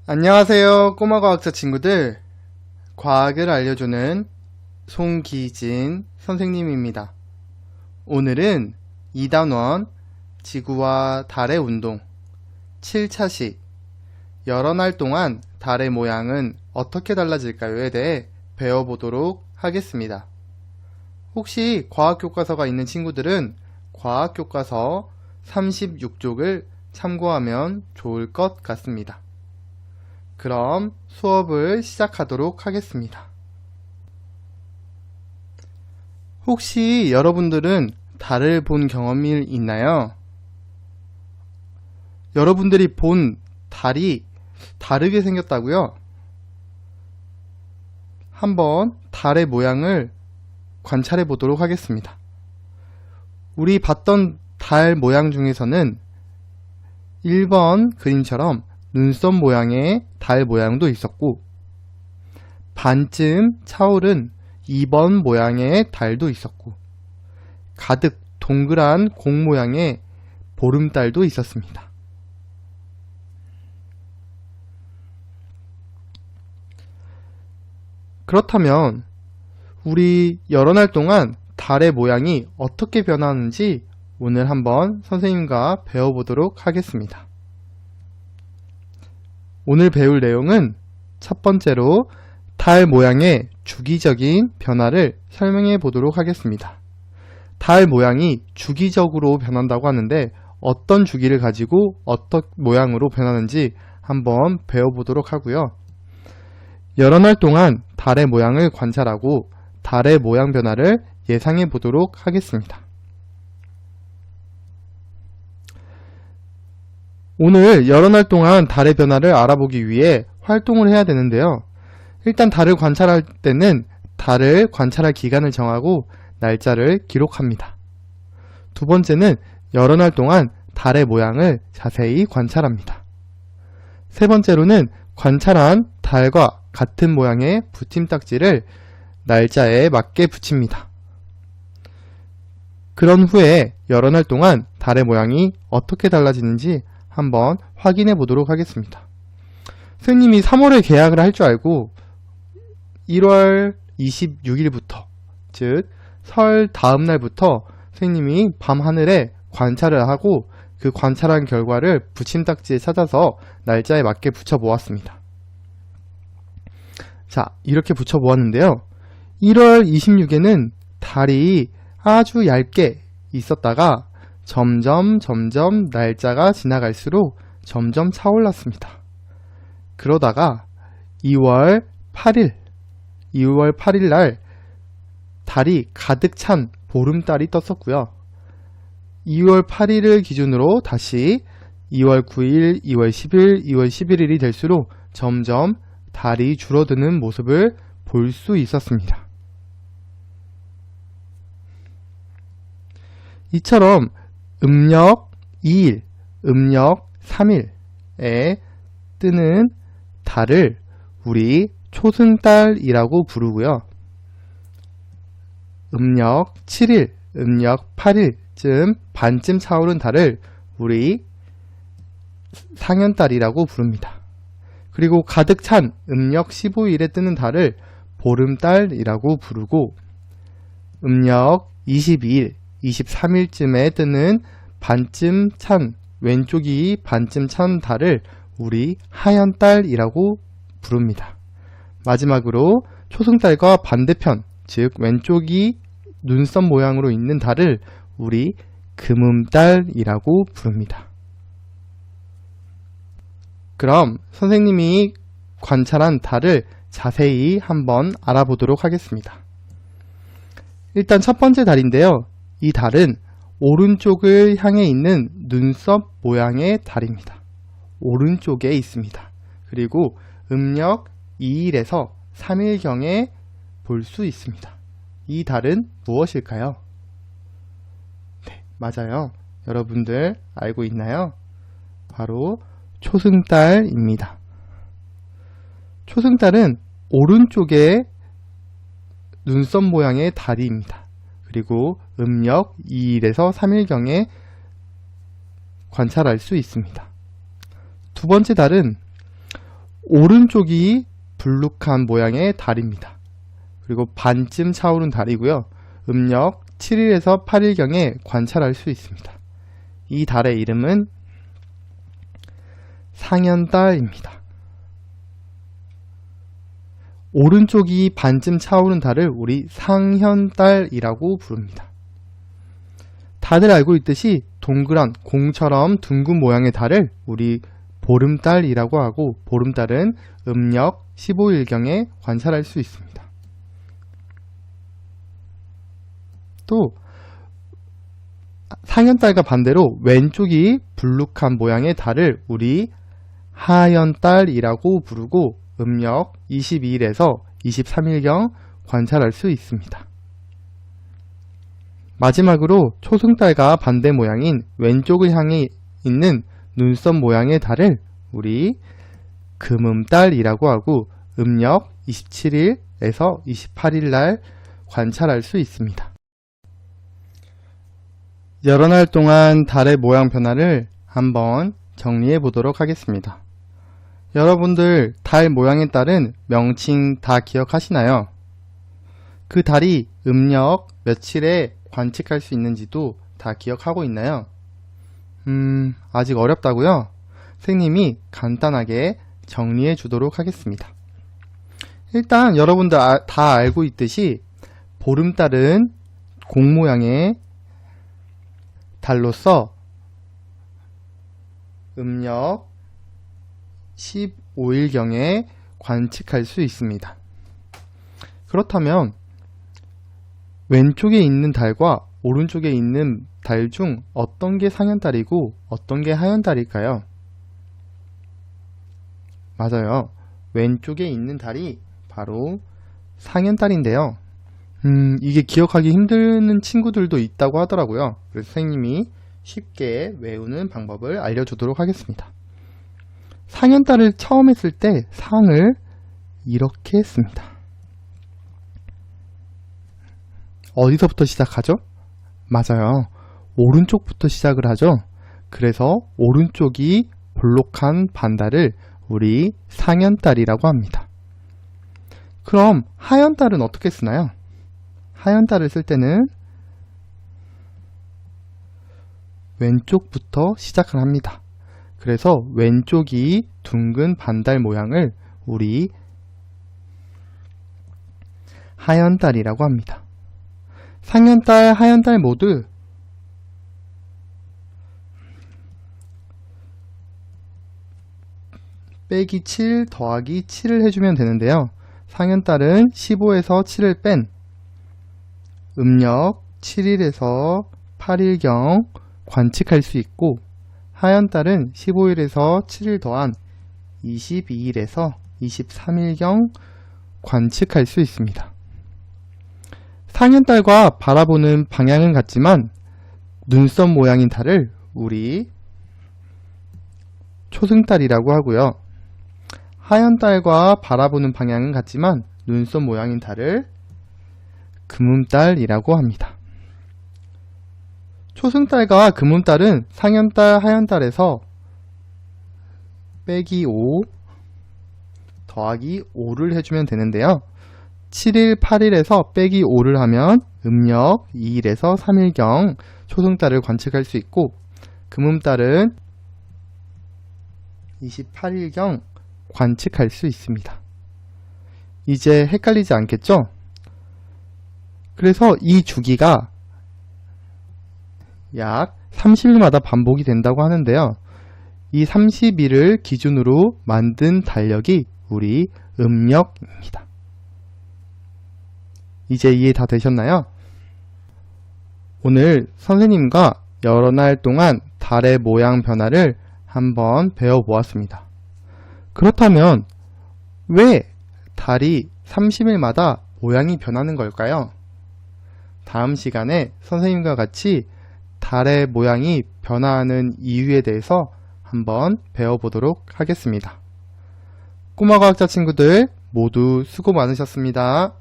안녕하세요, 꼬마 과학자 친구들. 과학을 알려주는 송기진 선생님입니다. 오늘은 2단원 지구와 달의 운동 7차시 여러 날 동안 달의 모양은 어떻게 달라질까요에 대해 배워보도록 하겠습니다. 혹시 과학교과서가 있는 친구들은 과학교과서 36쪽을 참고하면 좋을 것 같습니다. 그럼 수업을 시작하도록 하겠습니다. 혹시 여러분들은 달을 본 경험이 있나요? 여러분들이 본 달이 다르게 생겼다고요? 한번 달의 모양을 관찰해 보도록 하겠습니다. 우리 봤던 달 모양 중에서는 1번 그림처럼 눈썹 모양의 달 모양도 있었고, 반쯤 차오른 2번 모양의 달도 있었고, 가득 동그란 공 모양의 보름달도 있었습니다. 그렇다면 우리 여러 날 동안 달의 모양이 어떻게 변하는지 오늘 한번 선생님과 배워보도록 하겠습니다. 오늘 배울 내용은 첫 번째로 달 모양의 주기적인 변화를 설명해 보도록 하겠습니다. 달 모양이 주기적으로 변한다고 하는데 어떤 주기를 가지고 어떤 모양으로 변하는지 한번 배워보도록 하고요. 여러 날 동안 달의 모양을 관찰하고 달의 모양 변화를 예상해 보도록 하겠습니다. 오늘 여러 날 동안 달의 변화를 알아보기 위해 활동을 해야 되는데요. 일단 달을 관찰할 때는 달을 관찰할 기간을 정하고 날짜를 기록합니다. 두 번째는 여러 날 동안 달의 모양을 자세히 관찰합니다. 세 번째로는 관찰한 달과 같은 모양의 붙임딱지를 날짜에 맞게 붙입니다. 그런 후에 여러 날 동안 달의 모양이 어떻게 달라지는지 한번 확인해 보도록 하겠습니다. 선생님이 3월에 개학을 할 줄 알고 1월 26일부터, 즉 설 다음 날부터 선생님이 밤하늘에 관찰을 하고 그 관찰한 결과를 붙임딱지에 찾아서 날짜에 맞게 붙여 보았습니다. 자, 이렇게 붙여 보았는데요. 1월 26일에는 달이 아주 얇게 있었다가 점점 날짜가 지나갈수록 점점 차올랐습니다. 그러다가 2월 8일 날 달이 가득 찬 보름달이 떴었고요. 2월 8일을 기준으로 다시 2월 9일, 2월 10일, 2월 11일이 될수록 점점 달이 줄어드는 모습을 볼 수 있었습니다. 이처럼 음력 2일, 음력 3일에 뜨는 달을 우리 초승달이라고 부르고요. 음력 7일, 음력 8일쯤 반쯤 차오른 달을 우리 상현달이라고 부릅니다. 그리고 가득 찬 음력 15일에 뜨는 달을 보름달이라고 부르고, 음력 22일, 23일쯤에 뜨는 반쯤 찬, 왼쪽이 반쯤 찬 달을 우리 하현달이라고 부릅니다. 마지막으로 초승달과 반대편, 즉 왼쪽이 눈썹 모양으로 있는 달을 우리 금음달이라고 부릅니다. 그럼 선생님이 관찰한 달을 자세히 한번 알아보도록 하겠습니다. 일단 첫 번째 달인데요. 이 달은 오른쪽을 향해 있는 눈썹 모양의 달입니다. 오른쪽에 있습니다. 그리고 음력 2일에서 3일경에 볼 수 있습니다. 이 달은 무엇일까요? 네, 맞아요. 여러분들 알고 있나요? 바로 초승달입니다. 초승달은 오른쪽에 눈썹 모양의 달입니다. 그리고 음력 2일에서 3일경에 관찰할 수 있습니다. 두 번째 달은 오른쪽이 불룩한 모양의 달입니다. 그리고 반쯤 차오른 달이고요. 음력 7일에서 8일경에 관찰할 수 있습니다. 이 달의 이름은 상현달입니다. 오른쪽이 반쯤 차오른 달을 우리 상현달이라고 부릅니다. 다들 알고 있듯이 동그란 공처럼 둥근 모양의 달을 우리 보름달이라고 하고, 보름달은 음력 15일경에 관찰할 수 있습니다. 또 상현달과 반대로 왼쪽이 불룩한 모양의 달을 우리 하현달이라고 부르고, 음력 22일에서 23일경 관찰할 수 있습니다. 마지막으로 초승달과 반대 모양인 왼쪽을 향해 있는 눈썹 모양의 달을 우리 금음달이라고 하고, 음력 27일에서 28일 날 관찰할 수 있습니다. 여러 날 동안 달의 모양 변화를 한번 정리해 보도록 하겠습니다. 여러분들 달 모양의 달은 명칭 다 기억하시나요? 그 달이 음력 며칠에 관측할 수 있는지도 다 기억하고 있나요? 아직 어렵다고요? 선생님이 간단하게 정리해 주도록 하겠습니다. 일단 여러분들 다 알고 있듯이 보름달은 공 모양의 달로서 음력 15일경에 관측할 수 있습니다. 그렇다면 왼쪽에 있는 달과 오른쪽에 있는 달 중 어떤 게 상현달이고 어떤 게 하현달일까요? 맞아요. 왼쪽에 있는 달이 바로 상현달인데요. 이게 기억하기 힘든 친구들도 있다고 하더라고요. 그래서 선생님이 쉽게 외우는 방법을 알려주도록 하겠습니다. 상현달을 처음 했을 때 상을 이렇게 했습니다. 어디서부터 시작하죠? 맞아요. 오른쪽부터 시작을 하죠. 그래서 오른쪽이 볼록한 반달을 우리 상현달이라고 합니다. 그럼 하현달은 어떻게 쓰나요? 하현달을 쓸 때는 왼쪽부터 시작을 합니다. 그래서 왼쪽이 둥근 반달 모양을 우리 하현달이라고 합니다. 상현달, 하현달 모두 빼기 7 더하기 7을 해주면 되는데요. 상현달은 15에서 7을 뺀 음력 7일에서 8일경 관측할 수 있고, 하현달은 15일에서 7일 더한 22일에서 23일경 관측할 수 있습니다. 상현달과 바라보는 방향은 같지만 눈썹 모양인 달을 우리 초승달이라고 하고요. 하현달과 바라보는 방향은 같지만 눈썹 모양인 달을 금음달이라고 합니다. 초승달과 금음달은 상현달, 하현달에서 빼기 5 더하기 5를 해주면 되는데요. 7일, 8일에서 빼기 5를 하면 음력 2일에서 3일경 초승달을 관측할 수 있고, 금음달은 28일경 관측할 수 있습니다. 이제 헷갈리지 않겠죠? 그래서 이 주기가 약 30일마다 반복이 된다고 하는데요. 이 30일을 기준으로 만든 달력이 우리 음력입니다. 이제 이해 다 되셨나요? 오늘 선생님과 여러 날 동안 달의 모양 변화를 한번 배워보았습니다. 그렇다면 왜 달이 30일마다 모양이 변하는 걸까요? 다음 시간에 선생님과 같이 달의 모양이 변화하는 이유에 대해서 한번 배워보도록 하겠습니다. 꼬마 과학자 친구들 모두 수고 많으셨습니다.